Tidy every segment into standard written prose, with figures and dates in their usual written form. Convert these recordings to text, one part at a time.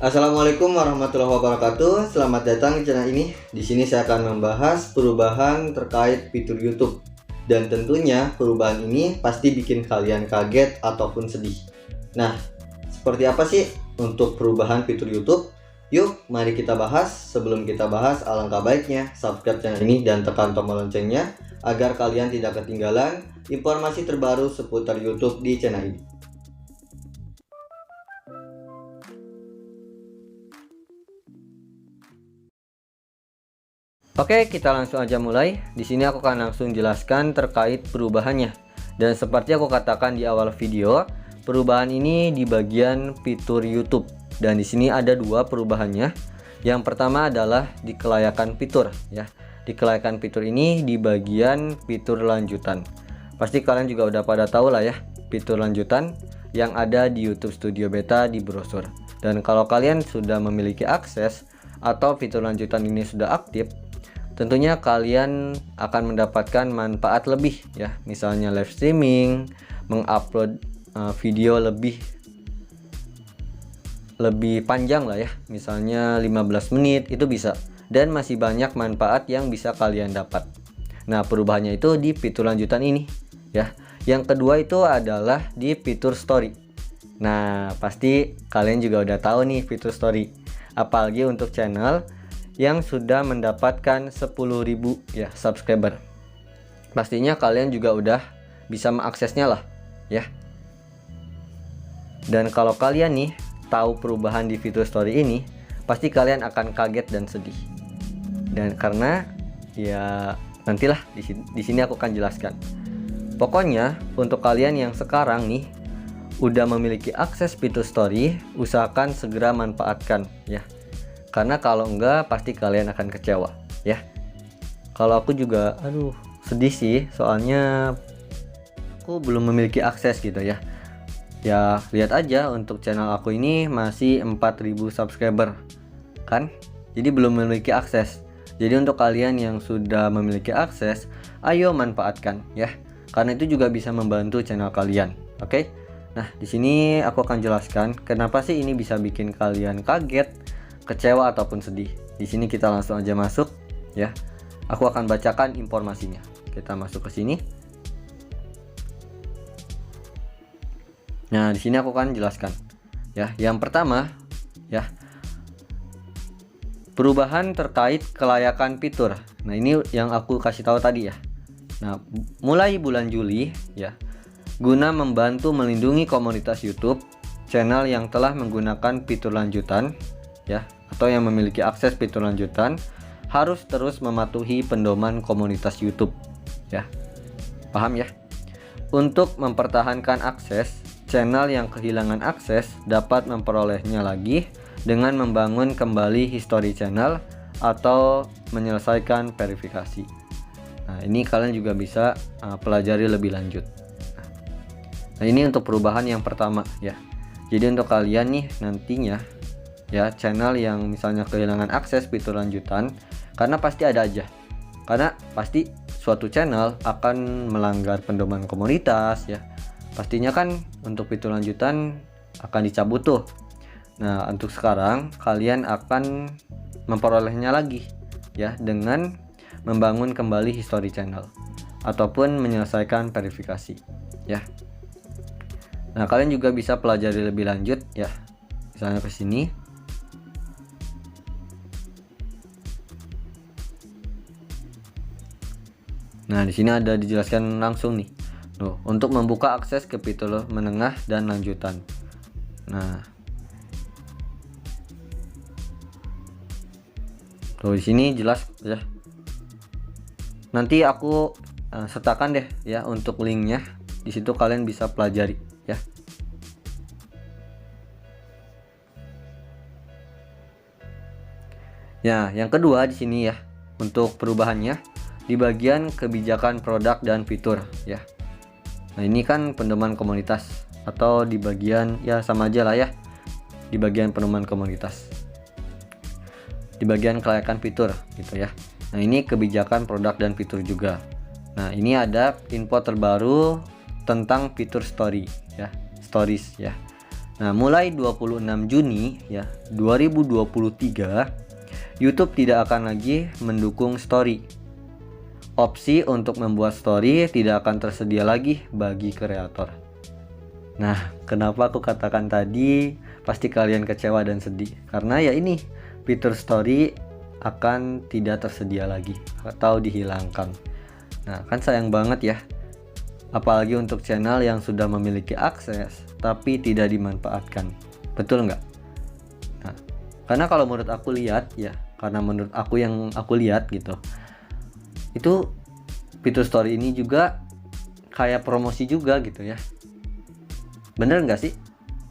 Assalamualaikum warahmatullahi wabarakatuh. Selamat datang di channel ini. Di sini saya akan membahas perubahan terkait fitur YouTube. Dan tentunya perubahan ini pasti bikin kalian kaget ataupun sedih. Nah, seperti apa sih untuk perubahan fitur YouTube? Yuk, mari kita bahas. Sebelum kita bahas, alangkah baiknya subscribe channel ini dan tekan tombol loncengnya agar kalian tidak ketinggalan informasi terbaru seputar YouTube di channel ini. Oke, kita langsung aja mulai. Di sini aku akan langsung jelaskan terkait perubahannya. Dan seperti aku katakan di awal video, perubahan ini di bagian fitur YouTube. Dan di sini ada dua perubahannya. Yang pertama adalah di kelayakan fitur, ya. Di kelayakan fitur ini di bagian fitur lanjutan. Pasti kalian juga udah pada tahu lah ya, fitur lanjutan yang ada di YouTube Studio Beta di browser. Dan kalau kalian sudah memiliki akses atau fitur lanjutan ini sudah aktif, tentunya kalian akan mendapatkan manfaat lebih ya, misalnya live streaming, mengupload video lebih panjang lah ya, misalnya 15 menit itu bisa, dan masih banyak manfaat yang bisa kalian dapat. Nah, perubahannya itu di fitur lanjutan ini ya. Yang kedua itu adalah di fitur story. Nah, pasti kalian juga udah tahu nih fitur story, apalagi untuk channel yang sudah mendapatkan 10.000 ya subscriber. Pastinya kalian juga udah bisa mengaksesnya lah ya. Dan kalau kalian nih tahu perubahan di fitur story ini, pasti kalian akan kaget dan sedih. Dan karena ya nantilah di sini aku akan jelaskan. Pokoknya untuk kalian yang sekarang nih udah memiliki akses fitur story, usahakan segera manfaatkan ya. Karena kalau enggak pasti kalian akan kecewa ya. Kalau aku juga sedih sih, soalnya aku belum memiliki akses gitu ya. Ya lihat aja, untuk channel aku ini masih 4.000 subscriber kan, jadi belum memiliki akses. Jadi untuk kalian yang sudah memiliki akses, ayo manfaatkan ya, karena itu juga bisa membantu channel kalian. Oke. Nah, di sini aku akan jelaskan kenapa sih ini bisa bikin kalian kaget, kecewa ataupun sedih. Di sini kita langsung aja masuk ya. Aku akan bacakan informasinya. Kita masuk ke sini. Nah, di sini aku akan jelaskan ya. Yang pertama ya, perubahan terkait kelayakan fitur. Nah, ini yang aku kasih tahu tadi ya. Nah, mulai bulan Juli ya, guna membantu melindungi komunitas YouTube, channel yang telah menggunakan fitur lanjutan ya, atau yang memiliki akses fitur lanjutan harus terus mematuhi pedoman komunitas YouTube ya. Paham ya? Untuk mempertahankan akses, channel yang kehilangan akses dapat memperolehnya lagi dengan membangun kembali history channel atau menyelesaikan verifikasi. Nah, ini kalian juga bisa pelajari lebih lanjut. Nah, ini untuk perubahan yang pertama ya. Jadi untuk kalian nih nantinya ya, channel yang misalnya kehilangan akses fitur lanjutan, karena pasti ada aja, karena pasti suatu channel akan melanggar pedoman komunitas ya, pastinya kan untuk fitur lanjutan akan dicabut tuh. Nah, untuk sekarang kalian akan memperolehnya lagi ya dengan membangun kembali history channel ataupun menyelesaikan verifikasi ya. Nah, kalian juga bisa pelajari lebih lanjut ya, misalnya ke sini. Nah, di sini ada dijelaskan langsung nih. Tuh, untuk membuka akses ke fitur menengah dan lanjutan. Nah, tuh di sini jelas ya. Nanti aku sertakan deh ya untuk linknya. Di situ kalian bisa pelajari ya. Ya, yang kedua di sini ya, untuk perubahannya di bagian kebijakan produk dan fitur ya. Nah, ini kan pedoman komunitas, atau di bagian ya sama aja lah ya, di bagian pedoman komunitas, di bagian kelayakan fitur gitu ya. Nah, ini kebijakan produk dan fitur juga. Nah, ini ada info terbaru tentang fitur story ya, stories ya. Nah, mulai 26 Juni ya 2023, YouTube tidak akan lagi mendukung story. Opsi untuk membuat story tidak akan tersedia lagi bagi kreator. Nah, kenapa aku katakan tadi pasti kalian kecewa dan sedih? Karena ya ini, fitur story akan tidak tersedia lagi atau dihilangkan. Nah, kan sayang banget ya. Apalagi untuk channel yang sudah memiliki akses tapi tidak dimanfaatkan. Betul nggak? Nah, karena kalau menurut aku lihat ya, karena menurut aku yang aku lihat gitu, itu fitur story ini juga kayak promosi juga gitu ya. Bener nggak sih?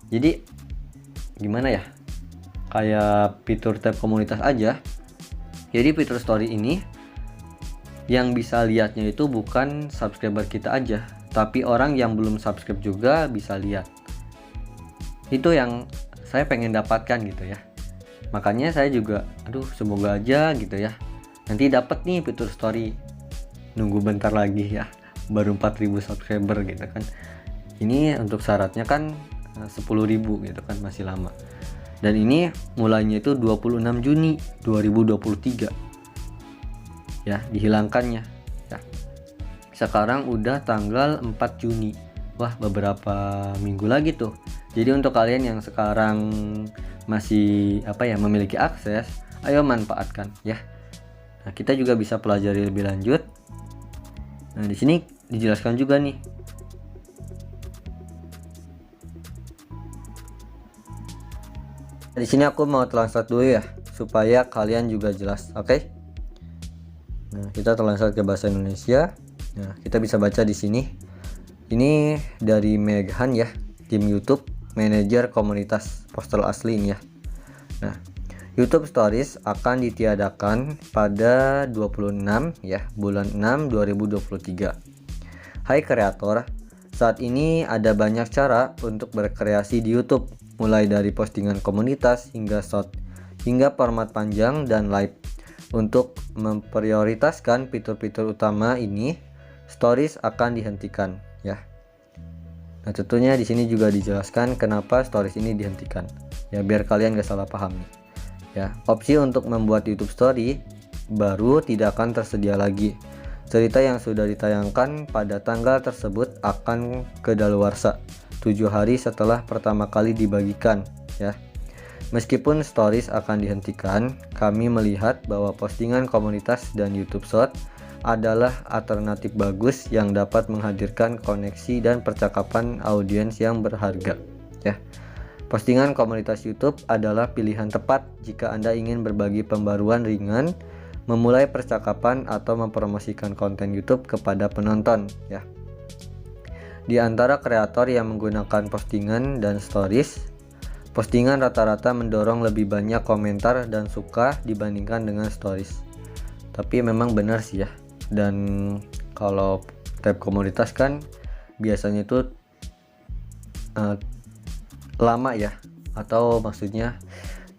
Jadi gimana ya? Kayak fitur tab komunitas aja. Jadi fitur story ini yang bisa lihatnya itu bukan subscriber kita aja, tapi orang yang belum subscribe juga bisa lihat. Itu yang saya pengen dapatkan gitu ya. Makanya saya juga, semoga aja gitu ya, nanti dapat nih fitur story. Nunggu bentar lagi ya, baru 4.000 subscriber gitu kan. Ini untuk syaratnya kan 10.000 gitu kan, masih lama. Dan ini mulainya itu 26 Juni 2023. Ya, dihilangkannya ya. Sekarang udah tanggal 4 Juni. Wah, beberapa minggu lagi tuh. Jadi untuk kalian yang sekarang masih memiliki akses, ayo manfaatkan ya. Nah, kita juga bisa pelajari lebih lanjut. Nah, di sini dijelaskan juga nih. Di sini aku mau translate dulu ya supaya kalian juga jelas, oke? Nah, kita translate ke bahasa Indonesia. Nah, kita bisa baca di sini. Ini dari Meghan ya, tim YouTube, manajer komunitas Postal Asli ini ya. Nah, YouTube Stories akan ditiadakan pada 26 ya, bulan 6 2023. Hai kreator, saat ini ada banyak cara untuk berkreasi di YouTube, mulai dari postingan komunitas hingga short, hingga format panjang dan live. Untuk memprioritaskan fitur-fitur utama ini, stories akan dihentikan ya. Nah, tentunya di sini juga dijelaskan kenapa stories ini dihentikan. Ya, biar kalian gak salah paham nih. Ya, opsi untuk membuat YouTube story baru tidak akan tersedia lagi. Cerita yang sudah ditayangkan pada tanggal tersebut akan kedaluarsa 7 hari setelah pertama kali dibagikan ya. Meskipun stories akan dihentikan, kami melihat bahwa postingan komunitas dan YouTube Short adalah alternatif bagus yang dapat menghadirkan koneksi dan percakapan audiens yang berharga. Ya, postingan komunitas YouTube adalah pilihan tepat jika Anda ingin berbagi pembaruan ringan, memulai percakapan atau mempromosikan konten YouTube kepada penonton. Ya, di antara kreator yang menggunakan postingan dan stories, postingan rata-rata mendorong lebih banyak komentar dan suka dibandingkan dengan stories. Tapi memang benar sih ya. Dan kalau tab komunitas kan biasanya itu lama ya, atau maksudnya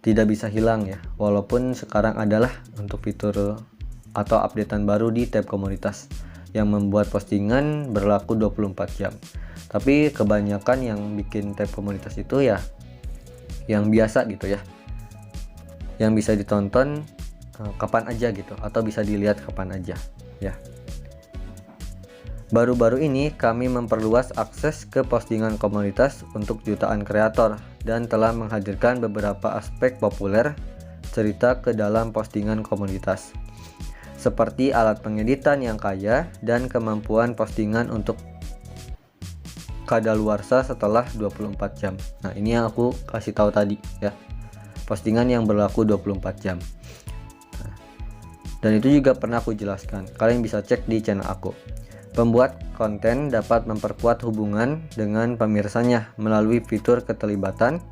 tidak bisa hilang ya. Walaupun sekarang adalah untuk fitur atau updatean baru di tab komunitas yang membuat postingan berlaku 24 jam. Tapi kebanyakan yang bikin tab komunitas itu ya yang biasa gitu ya, yang bisa ditonton kapan aja gitu, atau bisa dilihat kapan aja ya. Baru-baru ini kami memperluas akses ke postingan komunitas untuk jutaan kreator dan telah menghadirkan beberapa aspek populer cerita ke dalam postingan komunitas, seperti alat pengeditan yang kaya dan kemampuan postingan untuk kadaluarsa setelah 24 jam. Nah, ini yang aku kasih tahu tadi ya. Postingan yang berlaku 24 jam. Nah, dan itu juga pernah aku jelaskan. Kalian bisa cek di channel aku. Pembuat konten dapat memperkuat hubungan dengan pemirsanya melalui fitur keterlibatan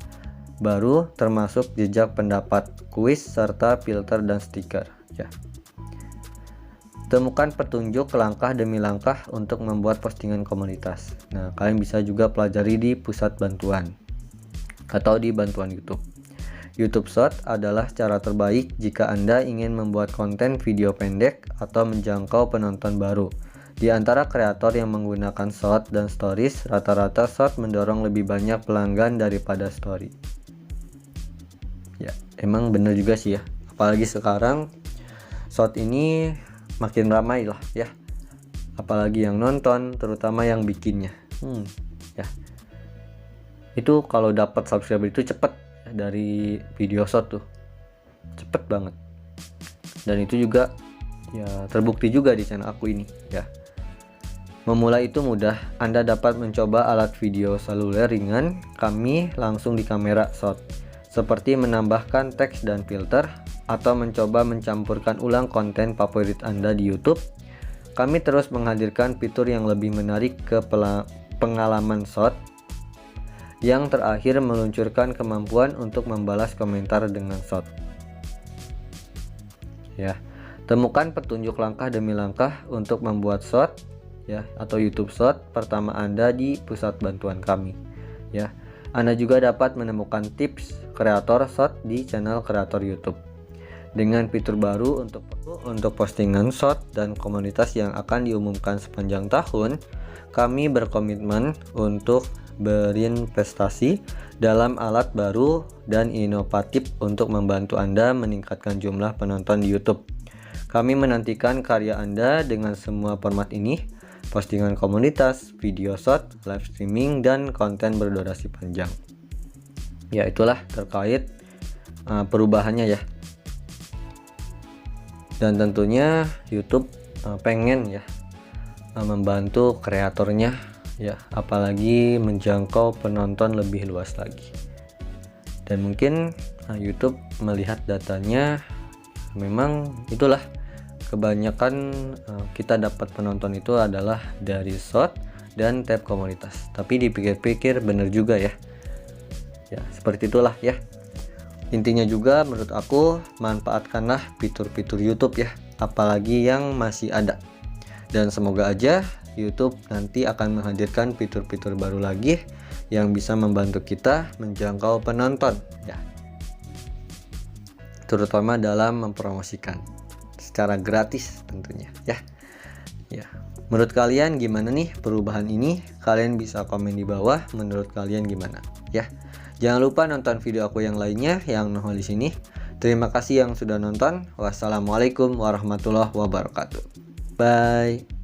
baru termasuk jejak pendapat, kuis, serta filter dan stiker ya. Temukan petunjuk langkah demi langkah untuk membuat postingan komunitas. Nah, kalian bisa juga pelajari di pusat bantuan atau di bantuan YouTube. YouTube Short adalah cara terbaik jika Anda ingin membuat konten video pendek atau menjangkau penonton baru Di antara kreator yang menggunakan short dan stories, rata-rata short mendorong lebih banyak pelanggan daripada story. Ya, emang bener juga sih ya. Apalagi sekarang short ini makin ramai lah ya. Apalagi yang nonton, terutama yang bikinnya. Ya. Itu kalau dapat subscriber itu cepet dari video short tuh. Cepet banget. Dan itu juga ya terbukti juga di channel aku ini ya. Memulai itu mudah. Anda dapat mencoba alat video seluler ringan kami langsung di kamera short, seperti menambahkan teks dan filter, atau mencoba mencampurkan ulang konten favorit Anda di YouTube. Kami terus menghadirkan fitur yang lebih menarik ke pengalaman short. Yang terakhir, meluncurkan kemampuan untuk membalas komentar dengan short. Ya, temukan petunjuk langkah demi langkah untuk membuat short ya atau YouTube Short pertama Anda di pusat bantuan kami ya. Anda juga dapat menemukan tips kreator short di channel kreator YouTube dengan fitur baru untuk postingan short dan komunitas yang akan diumumkan sepanjang tahun. Kami berkomitmen untuk berinvestasi dalam alat baru dan inovatif untuk membantu Anda meningkatkan jumlah penonton di YouTube. Kami menantikan karya Anda dengan semua format ini: postingan komunitas, video short, live streaming, dan konten berdurasi panjang. Ya, itulah terkait perubahannya ya. Dan tentunya YouTube pengen ya membantu kreatornya ya, apalagi menjangkau penonton lebih luas lagi. Dan mungkin YouTube melihat datanya, memang itulah kebanyakan kita dapat penonton itu adalah dari short dan tab komunitas. Tapi dipikir-pikir bener juga ya. Ya, seperti itulah ya. Intinya juga menurut aku, manfaatkanlah fitur-fitur YouTube ya, apalagi yang masih ada. Dan semoga aja YouTube nanti akan menghadirkan fitur-fitur baru lagi yang bisa membantu kita menjangkau penonton ya. Terutama dalam mempromosikan secara gratis tentunya ya. Ya. Menurut kalian gimana nih perubahan ini? Kalian bisa komen di bawah menurut kalian gimana ya. Jangan lupa nonton video aku yang lainnya yang nongol di sini. Terima kasih yang sudah nonton. Wassalamualaikum warahmatullahi wabarakatuh. Bye.